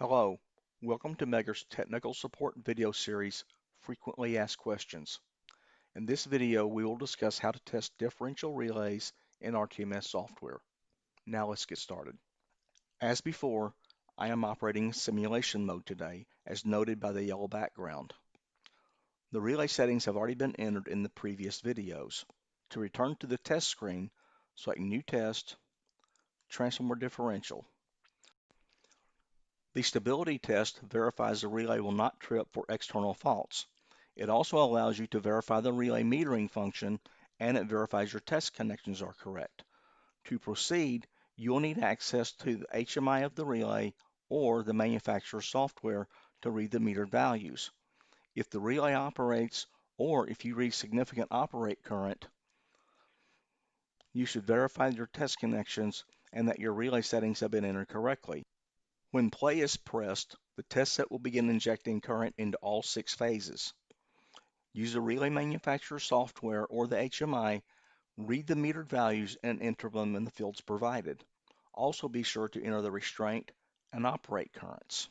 Hello, welcome to Megger's Technical Support video series, Frequently Asked Questions. In this video, we will discuss how to test differential relays in RTMS software. Now let's get started. As before, I am operating in simulation mode today, as noted by the yellow background. The relay settings have already been entered in the previous videos. To return to the test screen, select New Test, Transformer Differential. The stability test verifies the relay will not trip for external faults. It also allows you to verify the relay metering function, and it verifies your test connections are correct. To proceed, you will need access to the HMI of the relay or the manufacturer's software to read the metered values. If the relay operates or if you read significant operate current, you should verify your test connections and that your relay settings have been entered correctly. When play is pressed, the test set will begin injecting current into all 6 phases. Use the relay manufacturer software or the HMI, read the metered values, and enter them in the fields provided. Also be sure to enter the restraint and operate currents.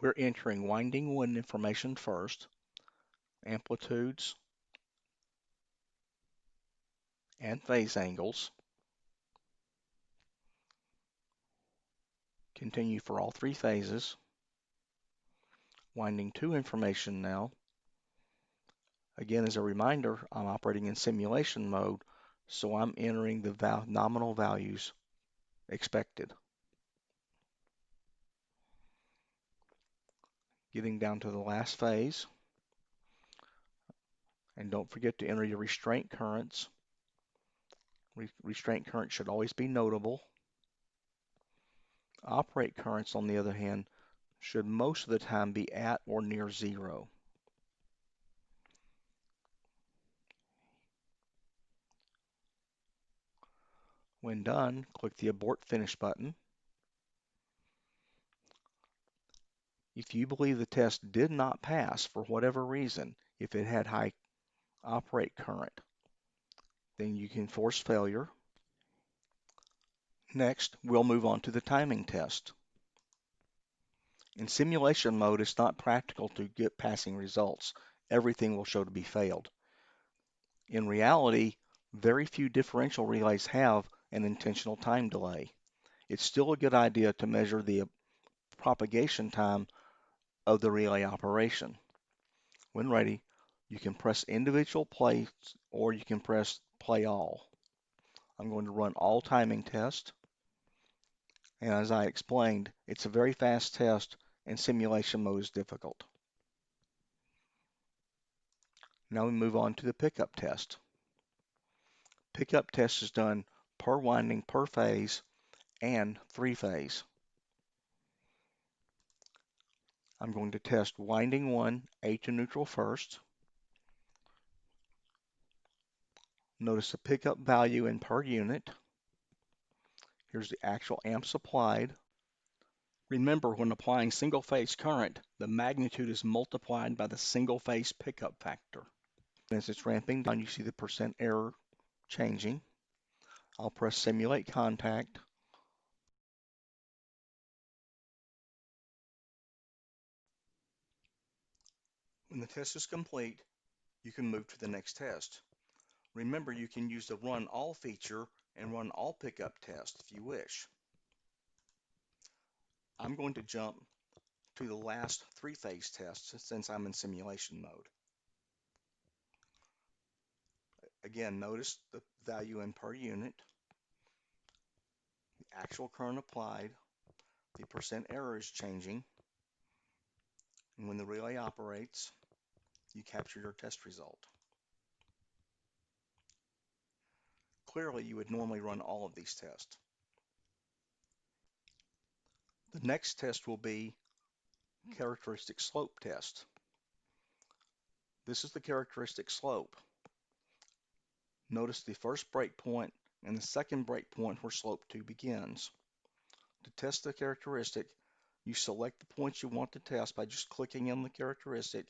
We're entering winding 1 information first, amplitudes, and phase angles. Continue for all 3 phases. Winding 2 information now. Again, as a reminder, I'm operating in simulation mode, so I'm entering the nominal values expected. Getting down to the last phase. And don't forget to enter your restraint currents. Restraint current should always be notable. Operate currents, on the other hand, should most of the time be at or near 0. When done, click the Abort Finish button. If you believe the test did not pass for whatever reason, if it had high operate current, then you can force failure. Next, we'll move on to the timing test. In simulation mode, it's not practical to get passing results. Everything will show to be failed. In reality, very few differential relays have an intentional time delay. It's still a good idea to measure the propagation time of the relay operation. When ready, you can press individual play or you can press play all. I'm going to run all timing test. And as I explained, it's a very fast test and simulation mode is difficult. Now we move on to the pickup test. Pickup test is done per winding per phase and 3-phase. I'm going to test winding 1 A to neutral first. Notice the pickup value in per unit. Here's the actual amps applied. Remember, when applying single phase current, the magnitude is multiplied by the single phase pickup factor. As it's ramping down, you see the percent error changing. I'll press simulate contact. When the test is complete, you can move to the next test. Remember, you can use the run all feature and run all pickup test if you wish. I'm going to jump to the last 3-phase test since I'm in simulation mode. Again, notice the value in per unit, the actual current applied, the percent error is changing, and when the relay operates, you capture your test result. Clearly, you would normally run all of these tests. The next test will be characteristic slope test. This is the characteristic slope. Notice the first breakpoint and the second breakpoint where slope 2 begins. To test the characteristic, you select the points you want to test by just clicking on the characteristic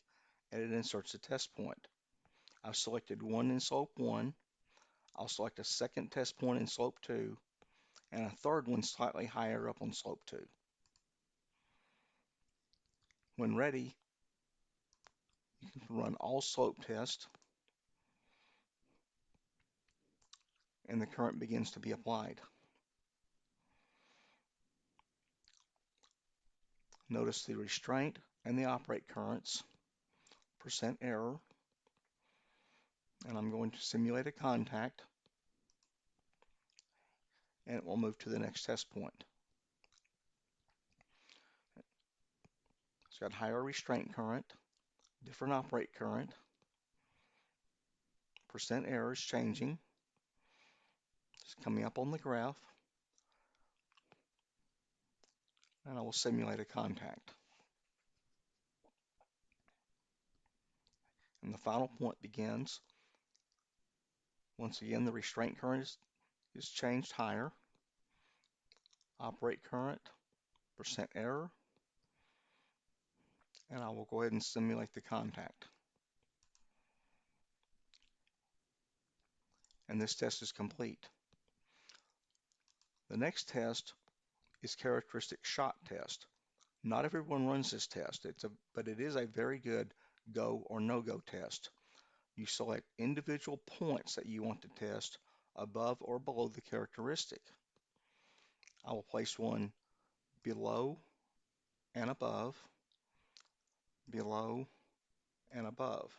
and it inserts a test point. I've selected one in slope 1. I'll select a second test point in slope 2 and a third one slightly higher up on slope 2. When ready, you can run all slope tests, and the current begins to be applied. Notice the restraint and the operate currents, percent error, and I'm going to simulate a contact, and it will move to the next test point. It's got higher restraint current, different operate current, percent error is changing. It's coming up on the graph, and I will simulate a contact. And the final point begins. Once again, the restraint current is changed higher, operate current, percent error, and I will go ahead and simulate the contact. And this test is complete. The next test is characteristic shot test. Not everyone runs this test, but it is a very good go or no-go test. You select individual points that you want to test above or below the characteristic. I will place one below and above, below and above.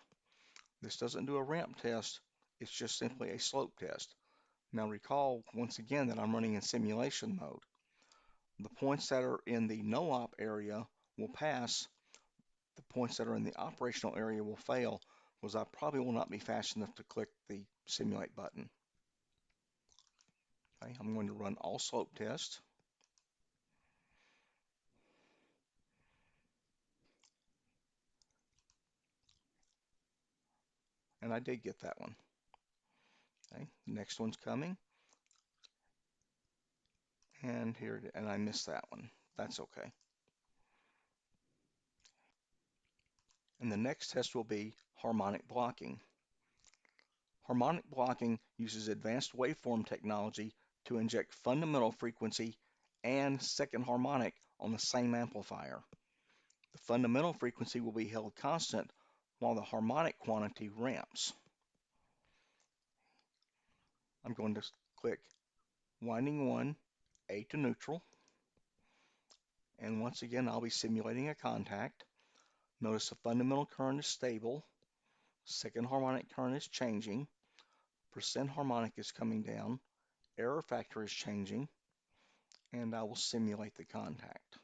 This doesn't do a ramp test, it's just simply a slope test. Now recall once again that I'm running in simulation mode. The points that are in the no-op area will pass. The points that are in the operational area will fail, because I probably will not be fast enough to click the simulate button. Okay, I'm going to run all slope tests. And I did get that one. Okay, the next one's coming. And I missed that one. That's okay. And the next test will be harmonic blocking. Harmonic blocking uses advanced waveform technology to inject fundamental frequency and second harmonic on the same amplifier. The fundamental frequency will be held constant while the harmonic quantity ramps. I'm going to click winding 1, A to neutral, and once again I'll be simulating a contact. Notice the fundamental current is stable, second harmonic current is changing, percent harmonic is coming down, error factor is changing, and I will simulate the contact.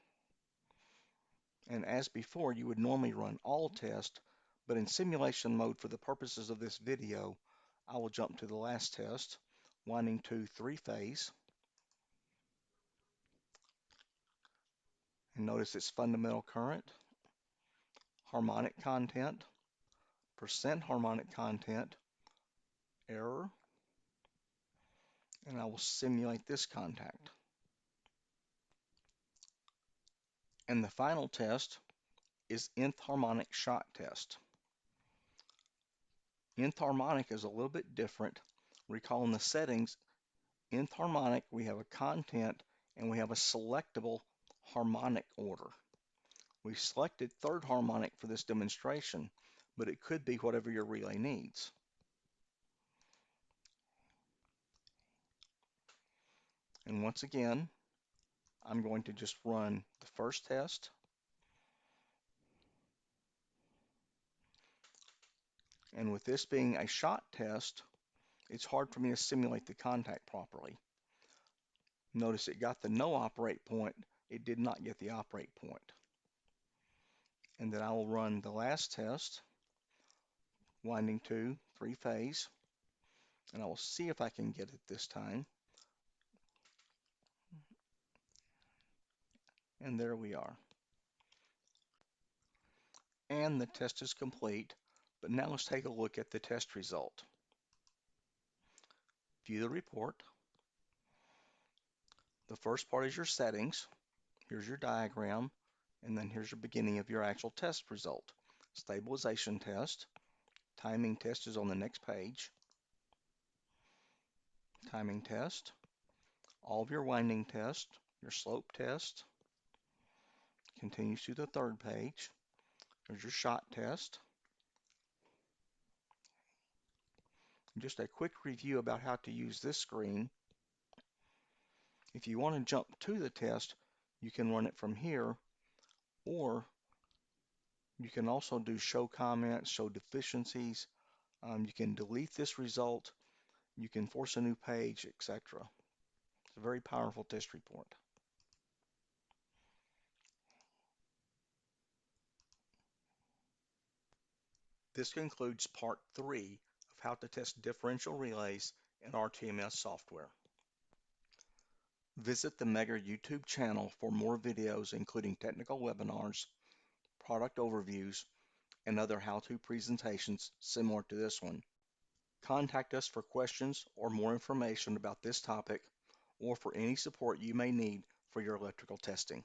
And as before, you would normally run all tests, but in simulation mode for the purposes of this video, I will jump to the last test, winding 2 3-phase. And notice its fundamental current, harmonic content, percent harmonic content, error, and I will simulate this contact. And the final test is nth harmonic shot test. Nth harmonic is a little bit different. Recall in the settings, nth harmonic, we have a content and we have a selectable harmonic order. We selected third harmonic for this demonstration, but it could be whatever your relay needs. And once again, I'm going to just run the first test. And with this being a shot test, it's hard for me to simulate the contact properly. Notice it got the no operate point, it did not get the operate point. And then I will run the last test, winding 2 3-phase, and I will see if I can get it this time. And there we are. And the test is complete, but now let's take a look at the test result. View the report. The first part is your settings. Here's your diagram, and then here's your beginning of your actual test result. Stabilization test. Timing test is on the next page. Timing test. all of your winding tests, your slope test. Continues to the third page. There's your shot test. Just a quick review about how to use this screen. If you want to jump to the test, you can run it from here, or you can also do show comments, show deficiencies. You can delete this result. You can force a new page, etc. It's a very powerful test report. This concludes part 3 of how to test differential relays in RTMS software. Visit the Megger YouTube channel for more videos including technical webinars, product overviews, and other how-to presentations similar to this one. Contact us for questions or more information about this topic or for any support you may need for your electrical testing.